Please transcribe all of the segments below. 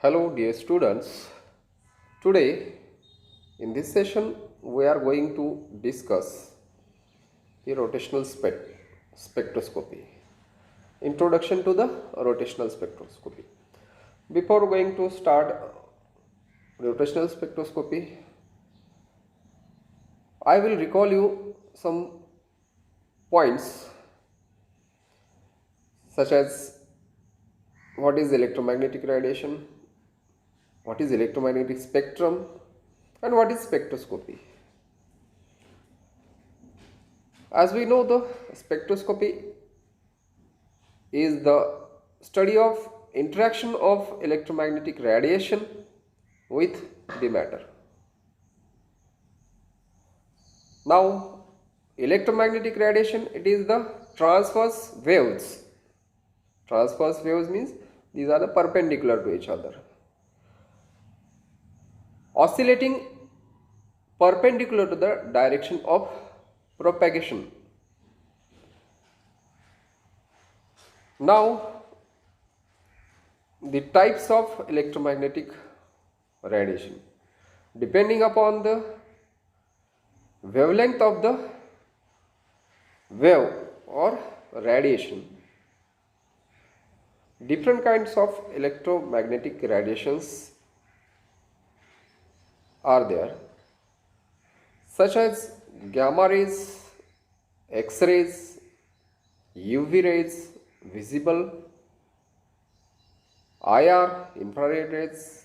Hello dear students. Today in this session we are going to discuss the rotational spectroscopy. Introduction to the rotational spectroscopy. Before going to start rotational spectroscopy, I will recall you some points such as what is electromagnetic radiation, what is electromagnetic spectrum, and what is spectroscopy. As we know, the spectroscopy is the study of interaction of electromagnetic radiation with the matter. Now, electromagnetic radiation, it is the transverse waves. Transverse waves means these are the perpendicular to each other, oscillating perpendicular to the direction of propagation. Now, the types of electromagnetic radiation, depending upon the wavelength of the wave or radiation, different kinds of electromagnetic radiations are there, such as gamma rays, X-rays, UV rays, visible, IR, infrared rays,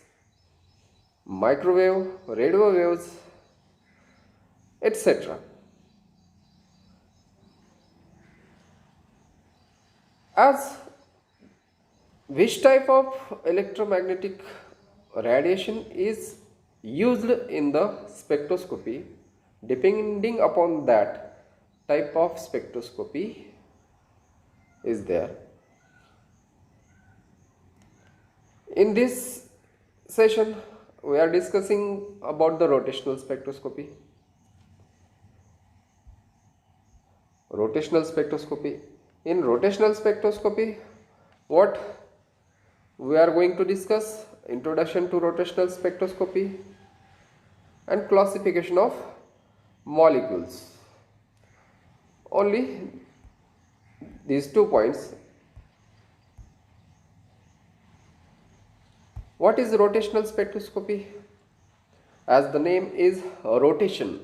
microwave, radio waves, etc. As which type of electromagnetic radiation is used in the spectroscopy, depending upon that type of spectroscopy is there. In this session we are discussing about the rotational spectroscopy. In rotational spectroscopy, what we are going to discuss: introduction to rotational spectroscopy and classification of molecules. Only these 2 points. What is rotational spectroscopy? As the name is rotation,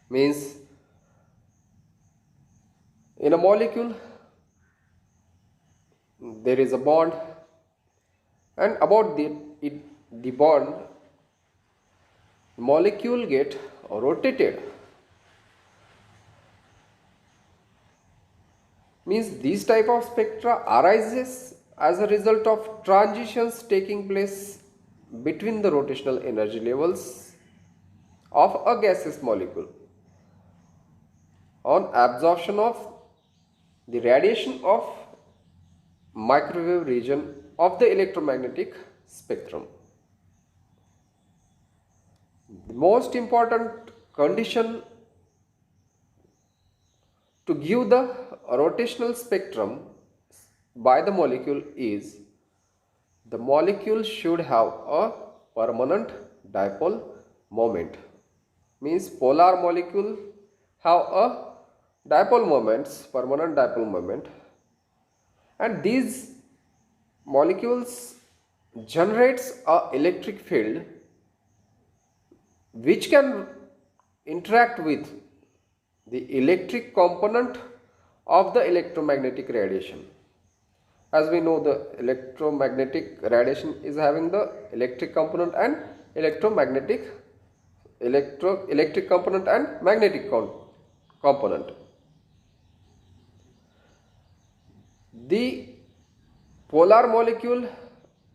means in a molecule there is a bond, and about the bond, molecule get rotated. Means these type of spectra arises as a result of transitions taking place between the rotational energy levels of a gaseous molecule on absorption of the radiation of microwave region of the electromagnetic spectrum. The most important condition to give the rotational spectrum by the molecule is the molecule should have a permanent dipole moment. Means polar molecule have a dipole moments, permanent dipole moment, and these molecules generates a electric field which can interact with the electric component of the electromagnetic radiation. As we know, the electromagnetic radiation is having the electric component and electric component and magnetic component. The polar molecule,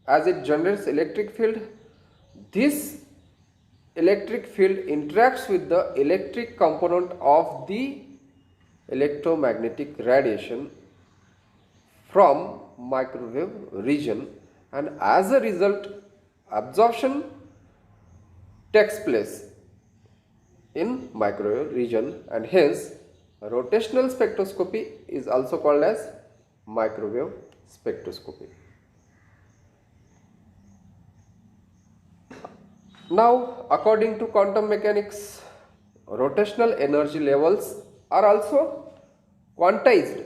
as it generates electric field, this electric field interacts with the electric component of the electromagnetic radiation from microwave region, and as a result absorption takes place in microwave region, and hence rotational spectroscopy is also called as microwave spectroscopy. Now, according to quantum mechanics, rotational energy levels are also quantized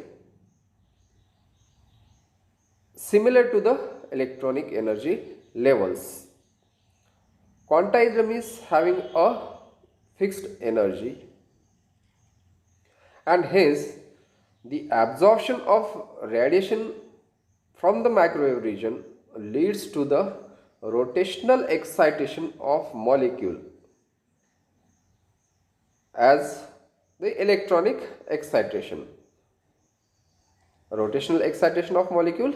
similar to the electronic energy levels. Quantized means having a fixed energy, and hence the absorption of radiation from the microwave region leads to the rotational excitation of molecule as the electronic excitation. Rotational excitation of molecule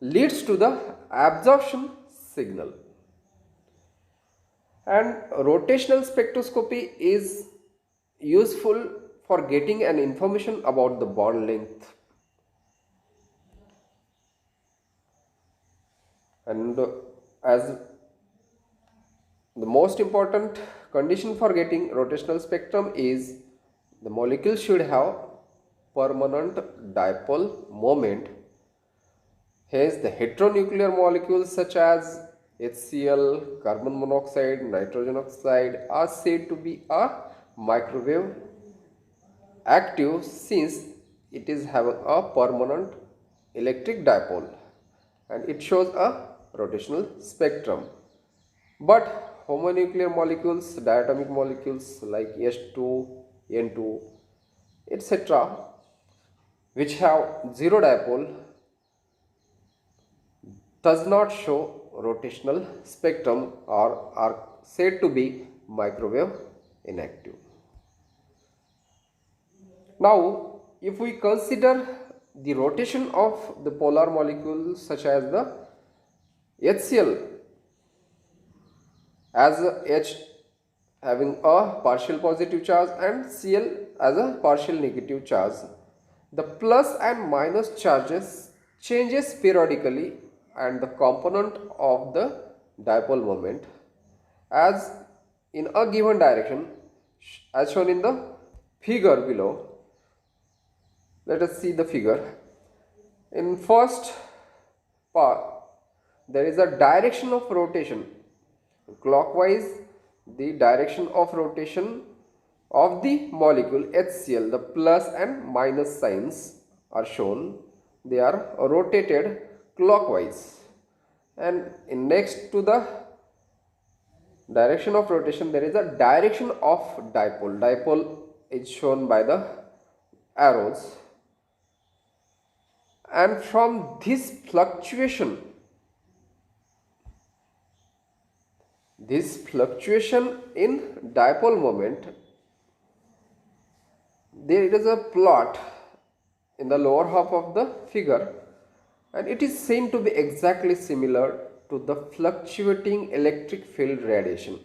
leads to the absorption signal. And rotational spectroscopy is useful for getting an information about the bond length. And as the most important condition for getting rotational spectrum is the molecule should have permanent dipole moment. Hence, the heteronuclear molecules such as HCl, carbon monoxide, nitrogen oxide are said to be a microwave active since it is having a permanent electric dipole and it shows a rotational spectrum. But homonuclear molecules, diatomic molecules like H2, N2, etc., which have zero dipole, does not show rotational spectrum or are said to be microwave inactive. Now, if we consider the rotation of the polar molecules such as the HCl as H having a partial positive charge and Cl as a partial negative charge, the plus and minus charges changes periodically and the component of the dipole moment as in a given direction as shown in the figure below. Let us see the figure. In first part, there is a direction of rotation. Clockwise, the direction of rotation of the molecule HCl, the plus and minus signs are shown. They are rotated clockwise. And in next to the direction of rotation, there is a direction of dipole. Dipole is shown by the arrows. And from this fluctuation in dipole moment, there is a plot in the lower half of the figure and it is seen to be exactly similar to the fluctuating electric field radiation.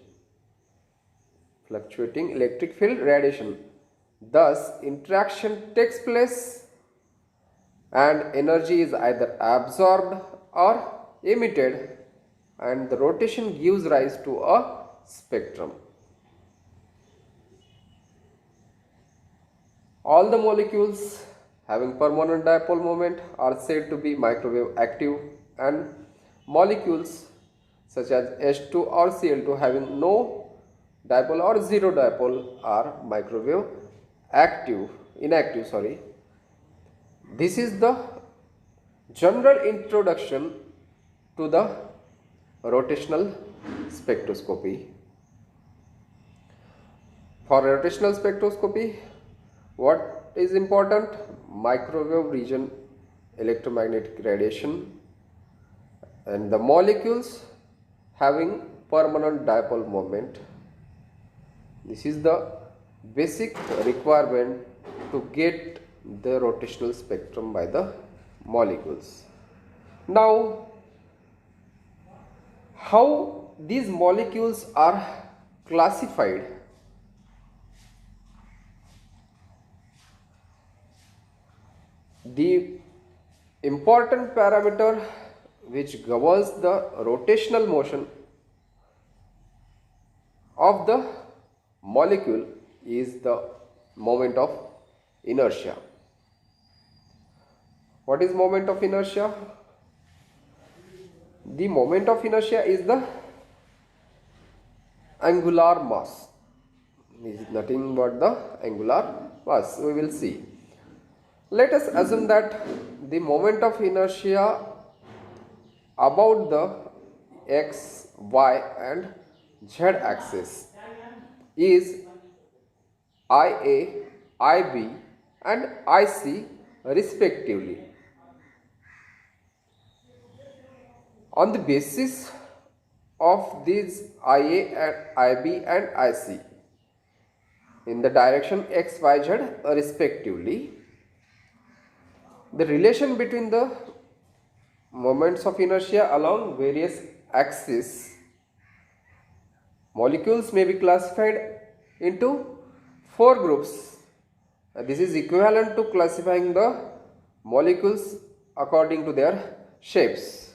Thus, interaction takes place and energy is either absorbed or emitted and the rotation gives rise to a spectrum. All the molecules having permanent dipole moment are said to be microwave active and molecules such as H2 or Cl2 having no dipole or zero dipole are microwave inactive. This is the general introduction to the rotational spectroscopy. For rotational spectroscopy, what is important? Microwave region electromagnetic radiation and the molecules having permanent dipole moment. This is the basic requirement to get the rotational spectrum by the molecules. Now, how these molecules are classified? The important parameter which governs the rotational motion of the molecule is the moment of inertia. What is moment of inertia? The moment of inertia is the angular mass. Is nothing but the angular mass. We will see. Let us assume that the moment of inertia about the x, y and z axis is IA, IB and IC respectively. On the basis of these IA and IB and IC in the direction x, y, z respectively, the relation between the moments of inertia along various axes molecules may be classified into four groups. This is equivalent to classifying the molecules according to their shapes.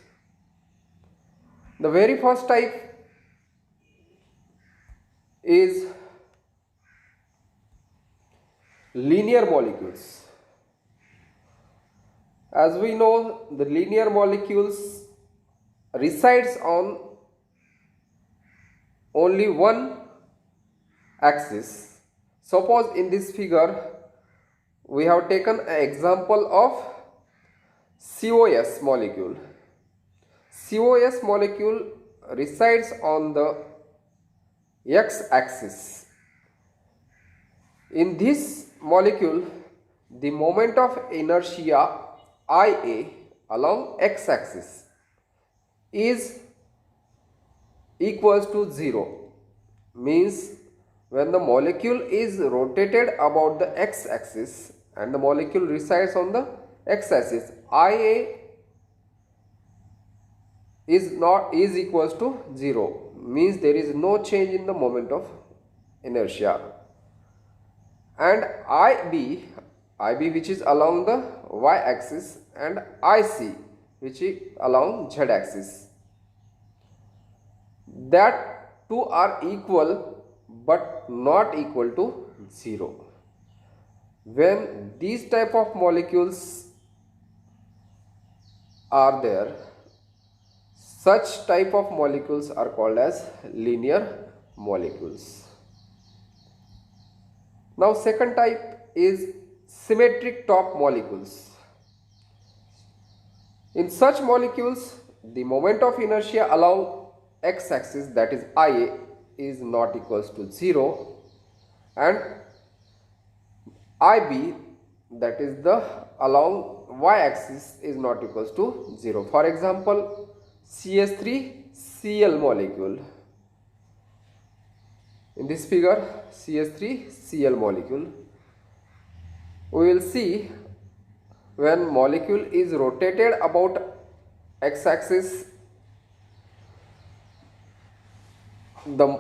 The very first type is linear molecules. As we know, the linear molecules resides on only one axis. Suppose in this figure we have taken an example of COS molecule. COS molecule resides on the x axis. In this molecule, the moment of inertia IA along x axis is equals to 0, means when the molecule is rotated about the x axis and the molecule resides on the x axis, IA is equals to 0, means there is no change in the moment of inertia. And IB which is along the y axis and IC which is along z axis, that two are equal but not equal to 0. When these type of molecules are there, such type of molecules are called as linear molecules. Now second type is symmetric top molecules. In such molecules, the moment of inertia along x axis, that is IA, is not equals to 0 and IB, that is the along y axis, is not equals to 0. For example, CH3Cl molecule. In this figure, CH3Cl molecule, we will see when molecule is rotated about x axis, the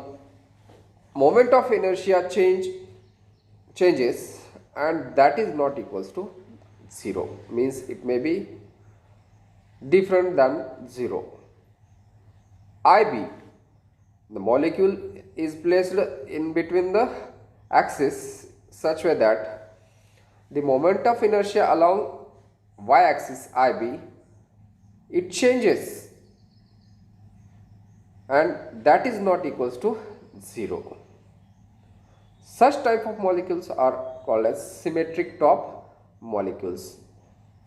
moment of inertia changes and that is not equals to 0, means it may be different than 0. IB, the molecule is placed in between the axis such way that the moment of inertia along y axis IB, it changes and that is not equals to 0. Such type of molecules are called as symmetric top molecules.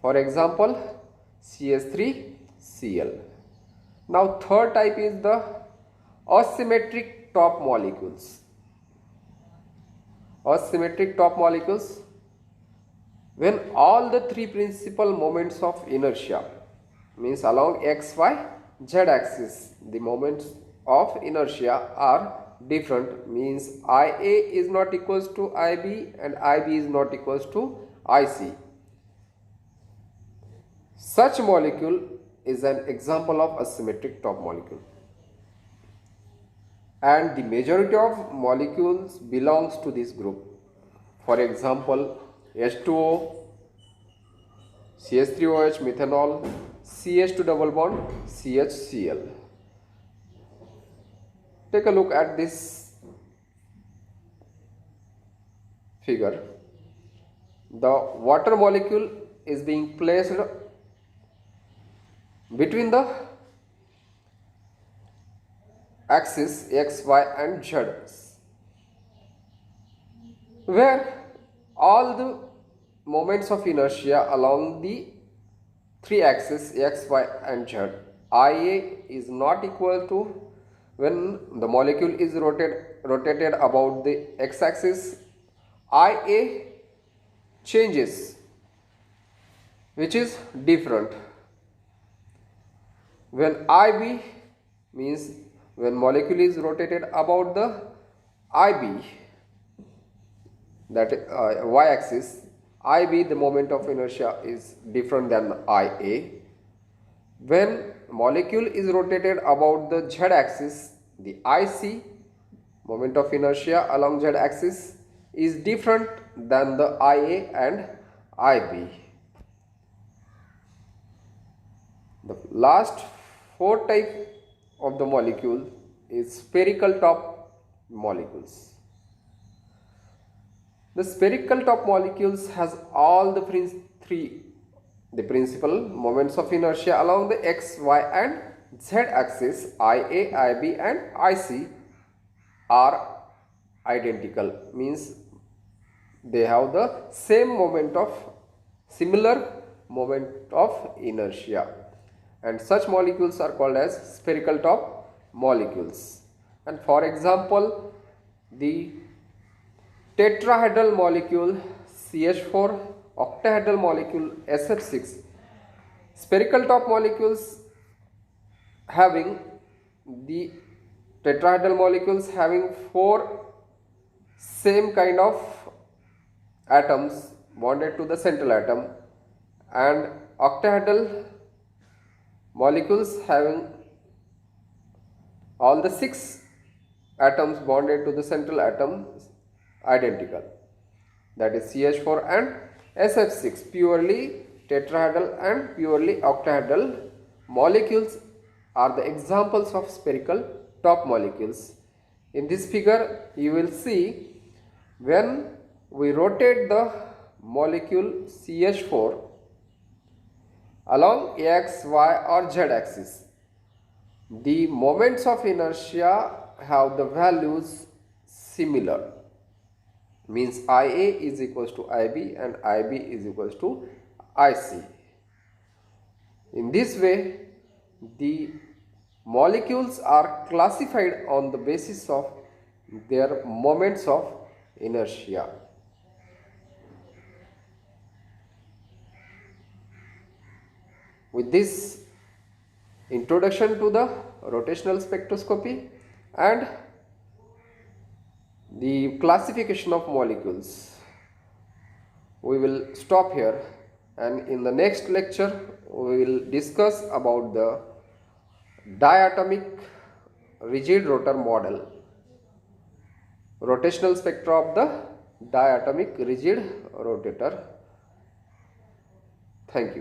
For example, CH3Cl. Now third type is the asymmetric top molecules. Asymmetric top molecules, when all the three principal moments of inertia, means along x, y, z axis, the moments of inertia are different, means IA is not equals to IB and IB is not equals to IC. Such molecule is an example of asymmetric top molecule. And the majority of molecules belongs to this group. For example, H2O, CH3OH, methanol, CH2 double bond, CHCl. Take a look at this figure. The water molecule is being placed between the axis x, y and z, where all the moments of inertia along the three axes x, y and z, Ia is not equal to, when the molecule is rotated about the x-axis, Ia changes, which is different. When Ib means when molecule is rotated about the Ib, that y-axis, Ib, the moment of inertia is different than Ia. When molecule is rotated about the z-axis, the Ic, moment of inertia along z-axis, is different than the Ia and Ib. The last four type of the molecule is spherical top molecules. The spherical top molecules has all the principal moments of inertia along the x, y and z axis. Ia, Ib and Ic are identical, means they have the similar moment of inertia, and such molecules are called as spherical top molecules. And for example, the tetrahedral molecule CH4, octahedral molecule SF6, spherical top molecules having the tetrahedral molecules having four same kind of atoms bonded to the central atom, and octahedral molecules having all the 6 atoms bonded to the central atom identical, that is CH4 and SF6. Purely tetrahedral and purely octahedral molecules are the examples of spherical top molecules. In this figure you will see, when we rotate the molecule CH4 along x, y or z axis, the moments of inertia have the values similar, means Ia is equals to Ib and Ib is equals to Ic. In this way, the molecules are classified on the basis of their moments of inertia. With this introduction to the rotational spectroscopy and the classification of molecules, we will stop here, and in the next lecture we will discuss about the diatomic rigid rotor model, rotational spectra of the diatomic rigid rotator. Thank you.